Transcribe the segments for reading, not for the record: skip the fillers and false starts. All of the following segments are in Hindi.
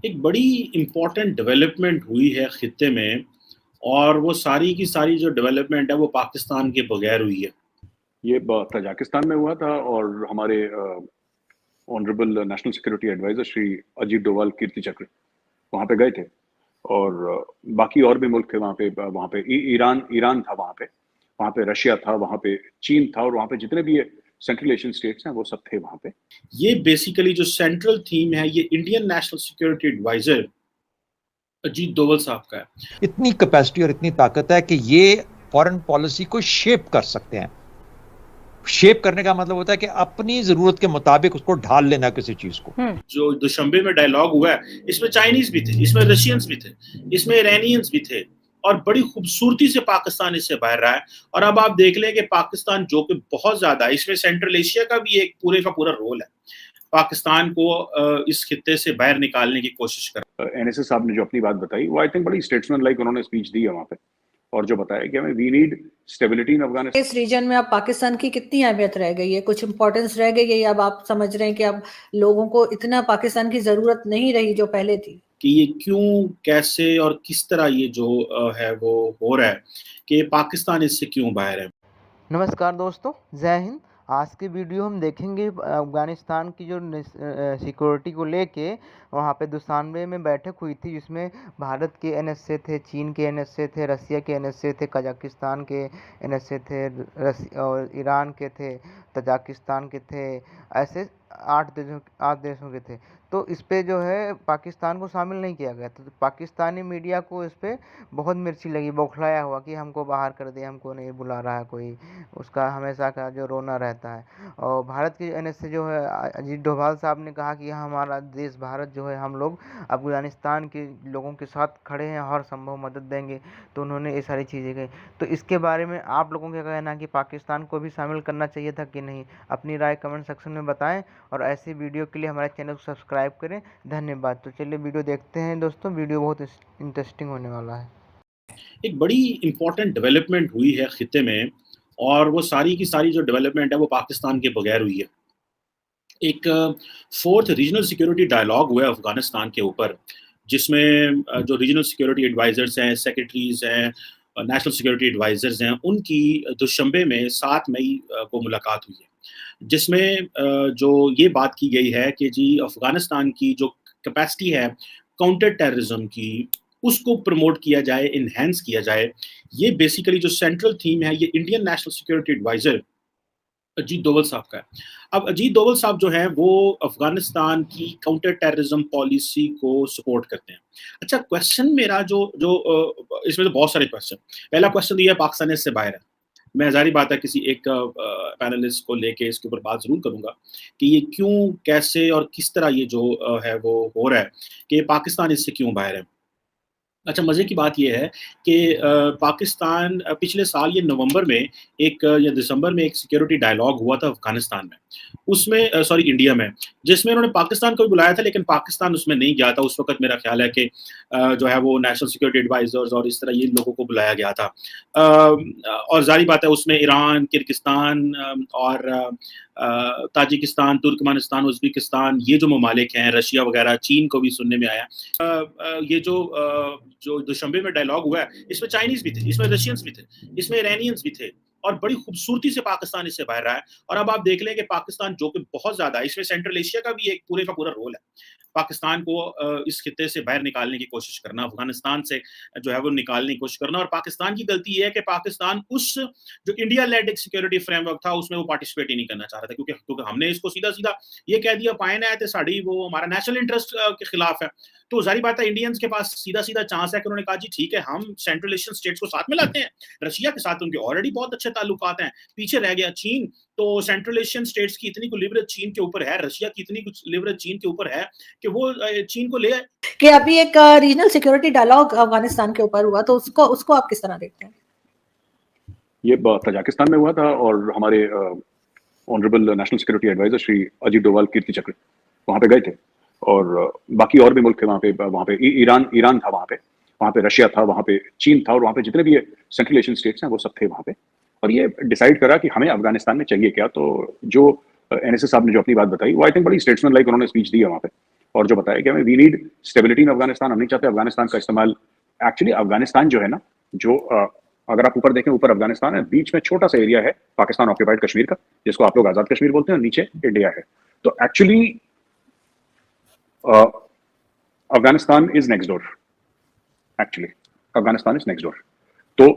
एक बड़ी इम्पोर्टेंट डेवलपमेंट हुई है खित्ते में और वो सारी की सारी जो डेवलपमेंट है वो पाकिस्तान के बगैर हुई है। ये तजाकिस्तान में हुआ था और हमारे honourable national security adviser Shri Ajit Doval Kirti Chakra वहाँ पे गए थे। और बाकी और भी मुल्क थे वहाँ पे ईरान ईरान था वहाँ पे रशिया था, वहाँ पे चीन था और वहाँ पे जितने भी सेंट्रल एशियन स्टेट्स हैं वो सब थे वहाँ पे। ये बेसिकली जो सेंट्रल थीम है ये Indian national security adviser Ajit Doval साहब का है। इतनी कैपेसिटी और इतनी ताकत है कि ये फॉरेन पॉलिसी को शेप कर सकते हैं। शेप करने का मतलब होता है कि अपनी जरूरत के मुताबिक उसको ढाल लेना किसी चीज को। जो दुशंबे में डायलॉग हुआ है इसमें चाइनीज भी थे, इसमें रशियंस भी थे, इसमें ईरानियंस भी थे और बड़ी खूबसूरती से पाकिस्तान इससे बाहर रहा है। और अब आप देख लें कि पाकिस्तान जो कि बहुत ज्यादा, इसमें सेंट्रल एशिया का भी एक पूरे का पूरा रोल है, पाकिस्तान को इस खित्ते से बाहर निकालने की कोशिश कर। एनएसए साहब ने जो अपनी बात बताई वो आई थिंक बड़ी स्टेट्समैन लाइक उन्होंने स्पीच दी है वहाँ पे, और जो बताया कि हमें we need stability in Afghanistan. इस रीजन में अब पाकिस्तान की कितनी अहमियत रह गई है, कुछ इंपॉर्टेंस रह गई है, अब आप समझ रहे हैं कि अब लोगों को इतना पाकिस्तान की जरूरत नहीं रही जो पहले थी? कि ये क्यों, कैसे और किस तरह ये जो है वो हो रहा है कि पाकिस्तान इससे क्यों बाहर है। नमस्कार दोस्तों, जय हिंद। आज के वीडियो हम देखेंगे अफगानिस्तान की जो सिक्योरिटी को लेके वहाँ पे दुशानबे में बैठक हुई थी, जिसमें भारत के एनएसए थे, चीन के एनएसए थे, रसिया के एनएसए थे, कजाकिस्तान के एनएसए थे, और ईरान के थे, तजाकिस्तान के थे, ऐसे 8 देशों के थे। तो इस पे जो है पाकिस्तान को शामिल नहीं किया गया। तो पाकिस्तानी मीडिया को इस पे बहुत मिर्ची लगी, बौखलाया हुआ कि हमको बाहर कर दिया, हमको नहीं बुला रहा है कोई, उसका हमेशा का जो रोना रहता है। और भारत के एनएसए जो है अजीत डोभाल साहब ने कहा कि हमारा देश भारत जो है, हम लोग अफगानिस्तान के लोगों के साथ खड़े हैं, हर संभव मदद देंगे। तो उन्होंने ये सारी चीज़ें कही। तो इसके बारे में आप लोगों का कहना है कि पाकिस्तान को भी शामिल करना चाहिए था कि नहीं? अपनी राय कमेंट सेक्शन में बताएं और ऐसी वीडियो के लिए हमारे चैनल को सब्सक्राइब करें। धन्यवाद। तो चलिए वीडियो देखते हैं दोस्तों, वीडियो बहुत इंटरेस्टिंग होने वाला है। एक बड़ी इंपॉर्टेंट डेवलपमेंट हुई है खित्ते में और वो सारी की सारी जो डेवलपमेंट है वो पाकिस्तान के बगैर हुई है। एक फोर्थ रीजनल सिक्योरिटी डायलॉग हुआ है अफगानिस्तान के ऊपर, जिसमें जो रीजनल सिक्योरिटी एडवाइजर्स हैं, सेक्रेटरीज हैं, नेशनल सिक्योरिटी एडवाइजर्स हैं, उनकी दुशंबे में 7 मई को मुलाकात हुई है, जिसमें जो ये बात की गई है कि जी अफगानिस्तान की जो कैपेसिटी है काउंटर टेररिज्म की, उसको प्रमोट किया जाए, इन्हेंस किया जाए। ये बेसिकली जो सेंट्रल थीम है ये Indian national security adviser Ajit Doval साहब का है। अब अजीत डोवल साहब जो है वो अफगानिस्तान की काउंटर टेररिज्म पॉलिसी को सपोर्ट करते हैं। अच्छा, क्वेश्चन मेरा जो जो इसमें तो बहुत सारे क्वेश्चन। पहला क्वेश्चन ये है, पाकिस्तान इससे बाहर है। मैं जाहिर बात है किसी एक पैनलिस्ट को लेके इसके ऊपर बात जरूर करूंगा कि ये क्यों, कैसे और किस तरह ये जो है वो हो रहा है कि पाकिस्तान इससे क्यों बाहर है। अच्छा, मज़े की बात ये है कि पाकिस्तान पिछले साल ये नवंबर में या दिसंबर में एक सिक्योरिटी डायलॉग हुआ था अफगानिस्तान में, उसमें सॉरी इंडिया में, जिसमें उन्होंने पाकिस्तान को भी बुलाया था, लेकिन पाकिस्तान उसमें नहीं गया था। उस वक्त मेरा ख्याल है कि जो है वो नेशनल सिक्योरिटी एडवाइजर्स और इस तरह ये लोगों को बुलाया गया था। और जारी बात है उसमें ईरान, किर्गिस्तान और ताजिकिस्तान, तुर्कमेनिस्तान, उज़्बेकिस्तान, ये जो ममालिक हैं, रशिया वगैरह, चीन को भी सुनने में आया। ये जो दुशंबे में डायलॉग हुआ है इसमें चाइनीज भी थे, इसमें रशियंस भी थे, इसमें ईरानियंस भी थे और बड़ी खूबसूरती से पाकिस्तान इससे बाहर रहा है। और अब आप देख लें कि पाकिस्तान जो कि बहुत ज्यादा, इसमें सेंट्रल एशिया का भी एक पूरे का पूरा रोल है, पाकिस्तान को इस खित्ते से बाहर निकालने की कोशिश करना, अफगानिस्तान से जो है वो निकालने की कोशिश करना। और पाकिस्तान की गलती ये है कि पाकिस्तान उस जो इंडिया लेड एक सिक्योरिटी फ्रेमवर्क था उसमें वो पार्टिसिपेट ही नहीं करना चाह रहा था, क्योंकि हमने इसको सीधा सीधा ये कह दिया पायन है तो साड़ी वो हमारा नेशनल इंटरेस्ट के खिलाफ है। तो जारी बात है इंडियंस के पास सीधा सीधा चांस है कि उन्होंने कहा जी ठीक है, हम सेंट्रल एशियन स्टेट्स को साथ में लाते हैं। रशिया के साथ उनके ऑलरेडी बहुत अच्छे ताल्लुकात हैं, पीछे रह गया चीन। तो सेंट्रल एशियन स्टेट्स की इतनी कुछ लिवरेज चीन के ऊपर है, रशिया की इतनी कुछ लिवरेज चीन के ऊपर है कि वो चीन को ले आए। कि अभी एक रीजनल सिक्योरिटी डायलॉग अफगानिस्तान के ऊपर हुआ, तो उसको आप किस तरह देखते हैं? ये तजाकिस्तान में हुआ था और हमारे honourable national security adviser Shri Ajit Doval Kirti Chakra वहाँ पे गए थे। और बाकी और भी मुल्क थे वहाँ पे ईरान था वहाँ पे रशिया था, वहाँ पे चीन था और वहाँ पे जितने भी सेंट्रल एशियन स्टेट्स हैं वो सब थे वहाँ पे। और ये डिसाइड करा कि हमें अफगानिस्तान में चाहिए क्या। तो जो एनएसए साहब ने जो अपनी बात बताई वो आई थिंक बड़ी स्टेट्समैन लाइक उन्होंने स्पीच दी है वहाँ पे, और जो बताया कि हमें we need stability in Afghanistan, हम नहीं चाहते अफगानिस्तान का इस्तेमाल। एक्चुअली अफगानिस्तान जो है ना, जो अगर आप ऊपर देखें, ऊपर अफगानिस्तान है, बीच में छोटा सा एरिया है पाकिस्तान ऑक्यूपाइड कश्मीर का, जिसको आप लोग आजाद कश्मीर बोलते हैं, और नीचे इंडिया है। तो actually Afghanistan is next door, actually Afghanistan is next door. तो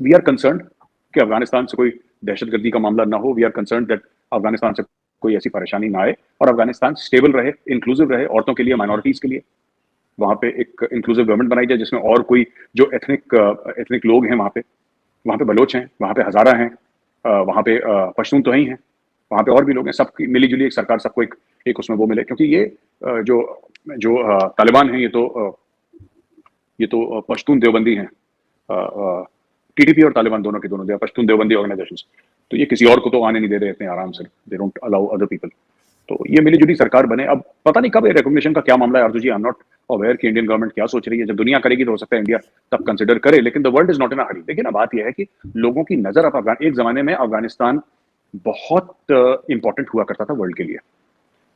वी आर कंसर्न कि अफगानिस्तान से कोई दहशतगर्दी का मामला ना हो। We are concern that Afghanistan से कोई ऐसी परेशानी ना आए और अफगानिस्तान स्टेबल रहे, इंक्लूसिव रहे, औरतों के लिए, माइनॉरिटीज के लिए। वहां पे एक इंक्लूसिव गवर्नमेंट बनाई जाए जिसमें और कोई जो एथनिक लोग हैं वहां पे बलोच हैं, वहां पे हजारा हैं, वहां पे पश्तून तो ही हैं, वहां पे और भी लोग हैं, सबकी मिली जुली एक सरकार, सबको एक उसमें वो मिले। क्योंकि ये जो तालिबान है, ये तो पश्तून देवबंदी हैं, टीटीपी और तालिबान दोनों के दोनों पश्तून देवबंदी ऑर्गेनाइजेशंस। तो ये किसी और को तो आने नहीं दे रहे इतने आराम से, they don't allow other people. तो ये मिली जुली सरकार बने। अब पता नहीं कब ये रिकॉग्निशन का क्या मामला है आरजू जी, आई एम नॉट अवेयर कि इंडियन गवर्नमेंट क्या सोच रही है। जब दुनिया करेगी तो हो सकता है इंडिया तब कंसिडर करे, लेकिन the world is not in a hurry. देखिए ना, बात यह है कि लोगों की नजर अब एक जमाने में अफगानिस्तान बहुत इंपॉर्टेंट हुआ करता था वर्ल्ड के लिए,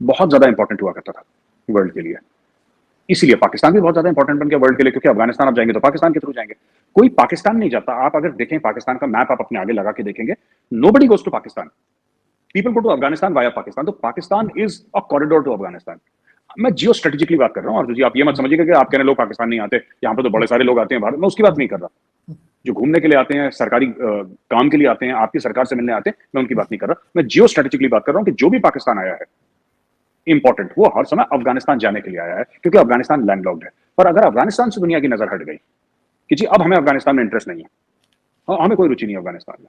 बहुत ज्यादा इंपॉर्टेंट हुआ करता था वर्ल्ड के लिए। इसीलिए पाकिस्तान भी बहुत ज्यादा इंपॉर्टेंट बन गया वर्ल्ड के लिए, क्योंकि अफगानिस्तान आप जाएंगे तो पाकिस्तान के थ्रू जाएंगे, कोई पाकिस्तान नहीं जाता। आप अगर देखें पाकिस्तान का मैप, आप अपने आगे लगा के देखेंगे, nobody goes to Pakistan, people go to Afghanistan via Pakistan. तो Pakistan is a corridor to Afghanistan. मैं जियो स्ट्रेटेजिकली बात कर रहा हूँ, और जी आप ये मत समझिएगा कि आप कहने लोग पाकिस्तान नहीं आते, यहाँ पे तो बड़े सारे लोग आते हैं भारत में, उसकी बात नहीं कर रहा। जो घूमने के लिए आते हैं, सरकारी काम के लिए आते हैं, आपकी सरकार से मिलने आते हैं, मैं उनकी बात नहीं कर रहा। मैं जियो स्ट्रेटेजिकली बात कर रहा हूँ कि जो भी पाकिस्तान आया है इंपॉर्टेंट, वो हर समय अफगानिस्तान जाने के लिए आया है, क्योंकि अफगानिस्तान लैंडलॉक्ड है। पर अगर अफगानिस्तान से दुनिया की नजर हट गई कि जी अब हमें अफगानिस्तान में इंटरेस्ट नहीं है, हमें कोई रुचि नहीं है अफगानिस्तान में,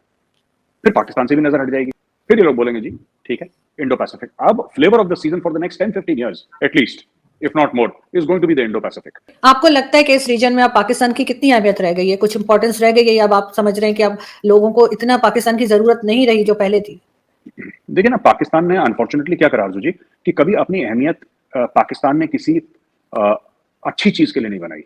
फिर पाकिस्तान से भी नजर हट जाएगी। फिर ये लोग बोलेंगे जी ठीक है, इंडो पैसिफिक। अब flavour of the season for the next 10-15 years at least, if not more, is going to be the Indo Pacific. आपको लगता है कि इस रीजन में अब पाकिस्तान की कितनी अहमियत रह गई है, कुछ इंपॉर्टेंस रह गई है, अब आप समझ रहे हैं कि अब लोगों को इतना पाकिस्तान की जरूरत नहीं रही जो पहले थी? देखिए ना, पाकिस्तान ने अनफॉर्चुनेटली क्या करा आरजू जी, कि कभी अपनी अहमियत पाकिस्तान ने किसी अच्छी चीज के लिए नहीं बनाई।